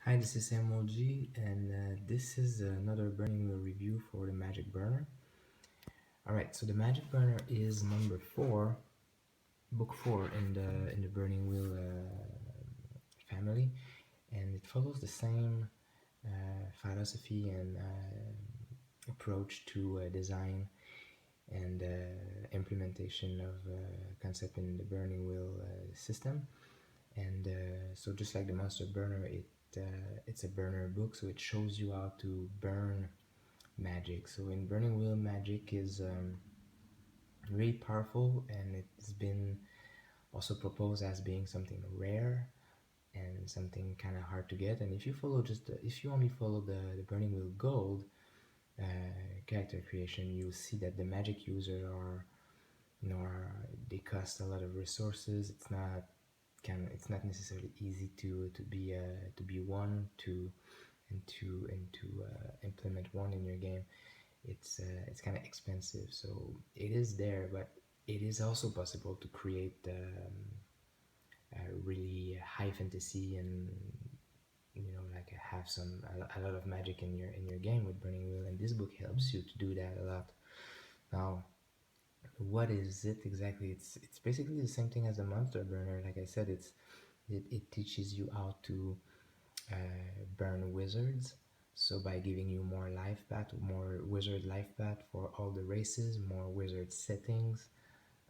Hi, this is MOG, and this is another Burning Wheel review for the Magic Burner. Alright, so the Magic Burner is number 4, book 4 in the Burning Wheel family, and it follows the same philosophy and approach to design and implementation of concept in the Burning Wheel system. And so just like the Monster Burner, it's a burner book, so it shows you how to burn magic. So in Burning Wheel, magic is really powerful, and it's been also proposed as being something rare and something kind of hard to get. And if you follow if you only follow the Burning Wheel Gold character creation, you'll see that the magic users are, they cost a lot of resources. It's not necessarily easy to be one to implement one in your game. It's kind of expensive, so it is there, but it is also possible to create really high fantasy and like have a lot of magic in your game with Burning Wheel, and this book helps you to do that a lot. Now, what is it exactly? It's basically the same thing as a Monster Burner. Like I said, it teaches you how to burn wizards. So by giving you more life path, more wizard life path for all the races, more wizard settings.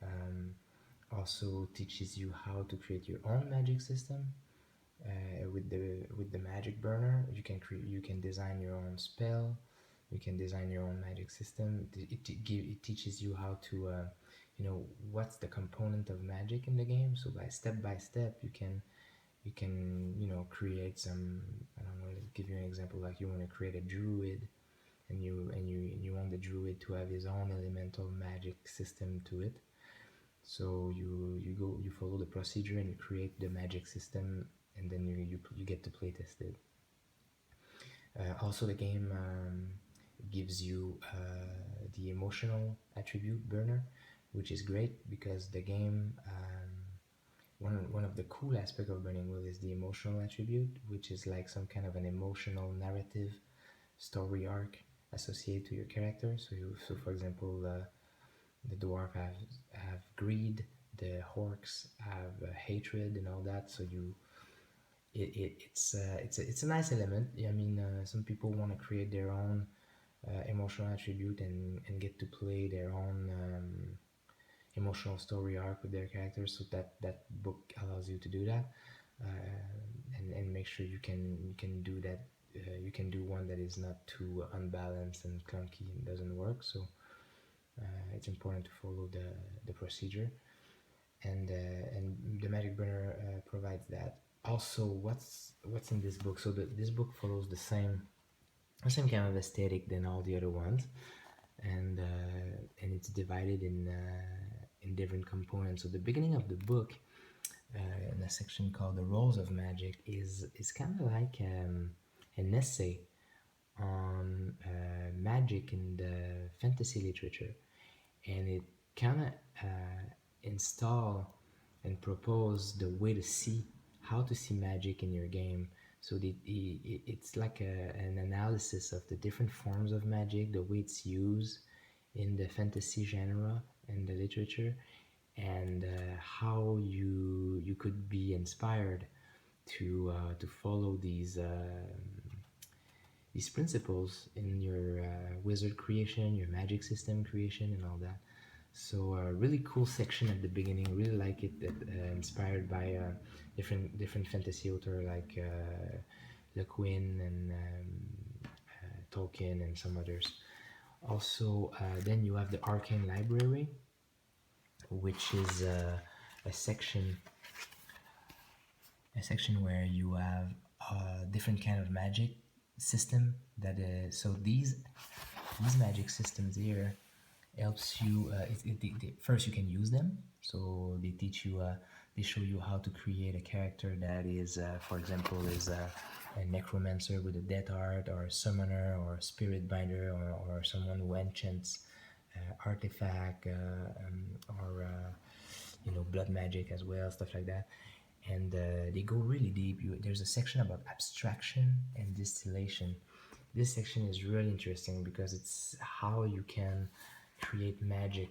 Um, Also teaches you how to create your own magic system. With the magic burner, you can design your own spell. You can design your own magic system. It teaches you how to what's the component of magic in the game. So by step, you can create some. I don't know. Let's give you an example. Like you want to create a druid, and you want the druid to have his own elemental magic system to it. So you follow the procedure and you create the magic system, and then you get to play test it. Also, the game gives you the emotional attribute burner, which is great because the game one of the cool aspects of Burning Wheel is the emotional attribute, which is like some kind of an emotional narrative story arc associated to your character. So for example, the dwarf have greed, the orcs have hatred and all that. So it's a nice element. I mean, some people want to create their own emotional attribute and get to play their own emotional story arc with their characters. So that book allows you to do that, and make sure you can do that. You can do one that is not too unbalanced and clunky and doesn't work. So it's important to follow the procedure, and the Magic Burner provides that. Also, what's in this book? So this book follows the same kind of aesthetic than all the other ones, and it's divided in different components. So the beginning of the book, in a section called the Rules of Magic, is kind of like an essay on magic in the fantasy literature, and it kind of install and propose the way to see how to see magic in your game. So it's like an analysis of the different forms of magic, the way it's used in the fantasy genre and the literature, and how you could be inspired to follow these principles in your wizard creation, your magic system creation, and all that. So a really cool section at the beginning. Really like it. That inspired by different fantasy author like Le Guin and Tolkien and some others. Also, then you have the Arcane Library, which is a section a section where you have a different kind of magic system that so these magic systems here helps you first you can use them, so they teach you they show you how to create a character that is for example is a necromancer with a death art, or a summoner, or a spirit binder, or someone who enchants artifact or blood magic as well, stuff like that. and they go really deep. There's a section about abstraction and distillation. This section is really interesting because it's how you can create magic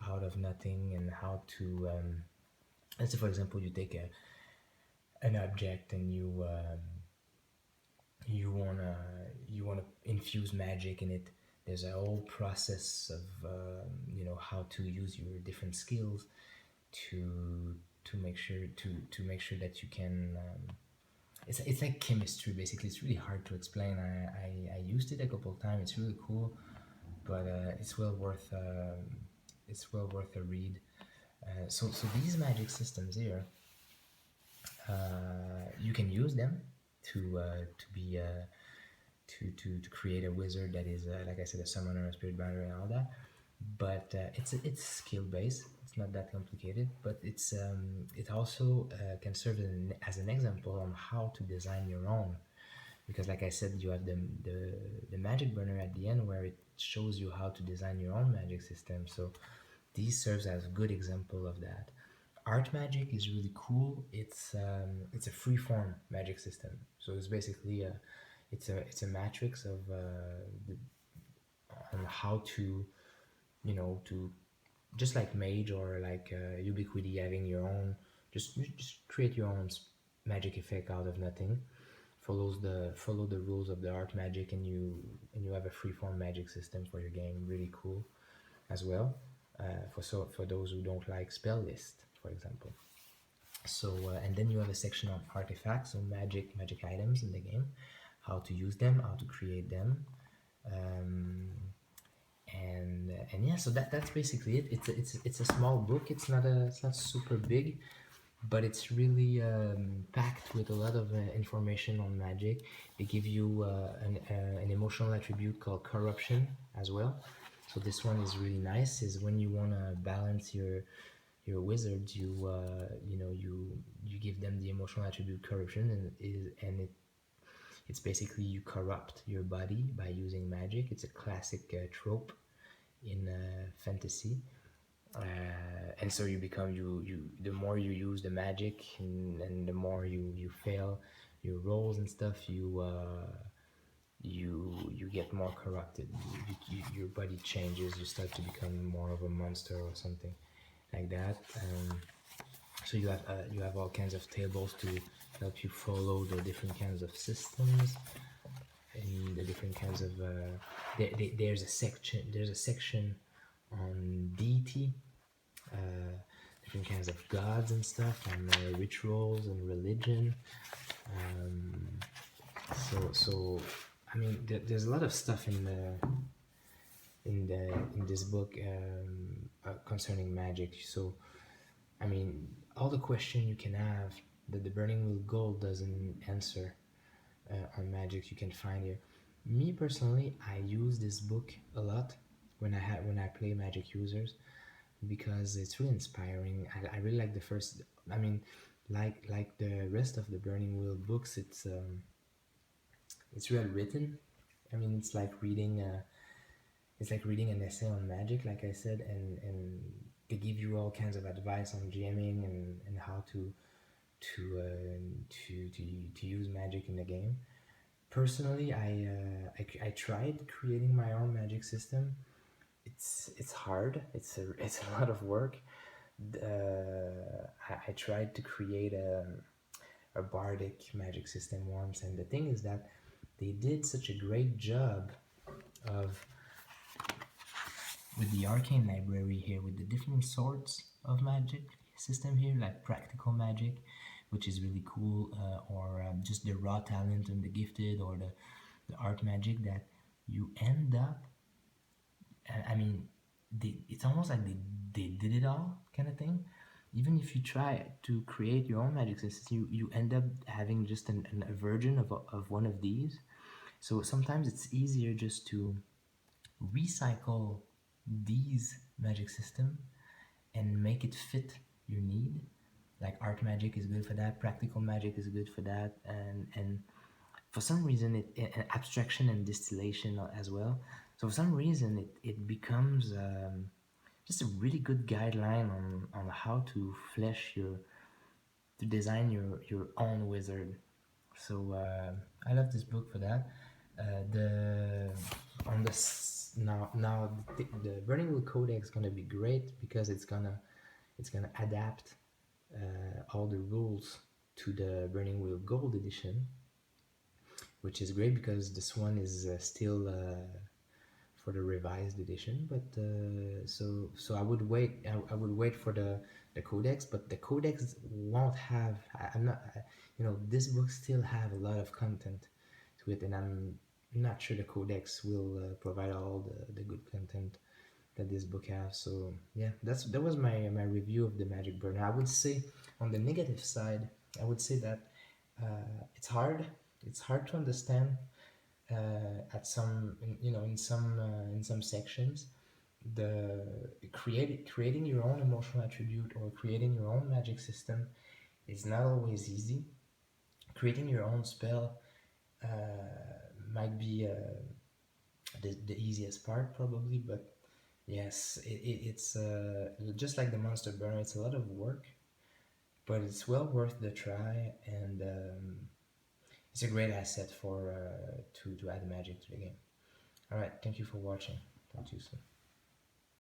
out of nothing, and how to let's say, for example, you take an object and you wanna you wanna infuse magic in it. There's a whole process of how to use your different skills to to make sure that you can. It's like chemistry basically. It's really hard to explain. I used it a couple of times. It's really cool, but it's well worth a read. So these magic systems here, you can use them to be to create a wizard that is like I said, a summoner, a spirit binder, and all that. But it's skill based. It's not that complicated, but it also can serve as an example on how to design your own. Because like I said, you have the magic burner at the end where it shows you how to design your own magic system. So these serves as a good example of that. Art magic is really cool. It's a free form magic system. So it's basically it's a matrix of on how to to just like mage or like ubiquity, having your own, just create your own magic effect out of nothing. Follow the rules of the art magic, and you have a freeform magic system for your game. Really cool as well. For those who don't like spell list, for example. So and then you have a section on artifacts, so magic items in the game, how to use them, how to create them. And yeah, so that's basically it. It's a small book. It's not super big, but it's really packed with a lot of information on magic. They give you an emotional attribute called corruption as well. So this one is really nice. Is when you want to balance your wizards, you give them the emotional attribute corruption, it's basically you corrupt your body by using magic. It's a classic trope in fantasy. And so you become you the more you use the magic, and the more you fail your rolls and stuff, you get more corrupted. Your body changes. You start to become more of a monster or something like that. So you have all kinds of tables to help you follow the different kinds of systems and the different kinds of there's a section on deity, different kinds of gods and stuff, and rituals and religion. So I mean, there's a lot of stuff in this book concerning magic. So I mean, all the question you can have that the Burning Wheel Gold doesn't answer on magic, you can find here. Me personally, I use this book a lot when I play Magic users, because it's really inspiring. I really like the first. I mean, like the rest of the Burning Wheel books, it's well written. I mean, it's like reading an essay on magic, like I said, and they give you all kinds of advice on GMing and how to use magic in the game. Personally, I tried creating my own magic system. It's hard. It's a lot of work. I tried to create a bardic magic system once, and the thing is that they did such a great job of with the arcane library here, with the different sorts of magic system here, like practical magic, which is really cool, or just the raw talent and the gifted, or the art magic, that you end up, I mean, it's almost like they did it all kind of thing. Even if you try to create your own magic system, you end up having just a version of one of these. So sometimes it's easier just to recycle these magic system and make it fit your need. Like art magic is good for that, practical magic is good for that, and for some reason abstraction and distillation as well. So for some reason it becomes just a really good guideline on how to flesh to design your own wizard. So I love this book for that. The on the now the Burning Wheel Codex is gonna be great because it's gonna adapt all the rules to the Burning Wheel Gold edition, which is great because this one is still for the revised edition. But so I would wait. I would wait for the codex, but the codex won't have. I'm not. This book still have a lot of content to it, and I'm not sure the codex will provide all the good content that this book has. So yeah, that was my review of the Magic Burner. I would say on the negative side, I would say that it's hard. It's hard to understand at some in some sections. The creating your own emotional attribute or creating your own magic system is not always easy. Creating your own spell might be the easiest part probably, but yes, it's just like the monster burner. It's a lot of work, but it's well worth the try, and it's a great asset for to add magic to the game. All right, thank you for watching. Talk to you soon.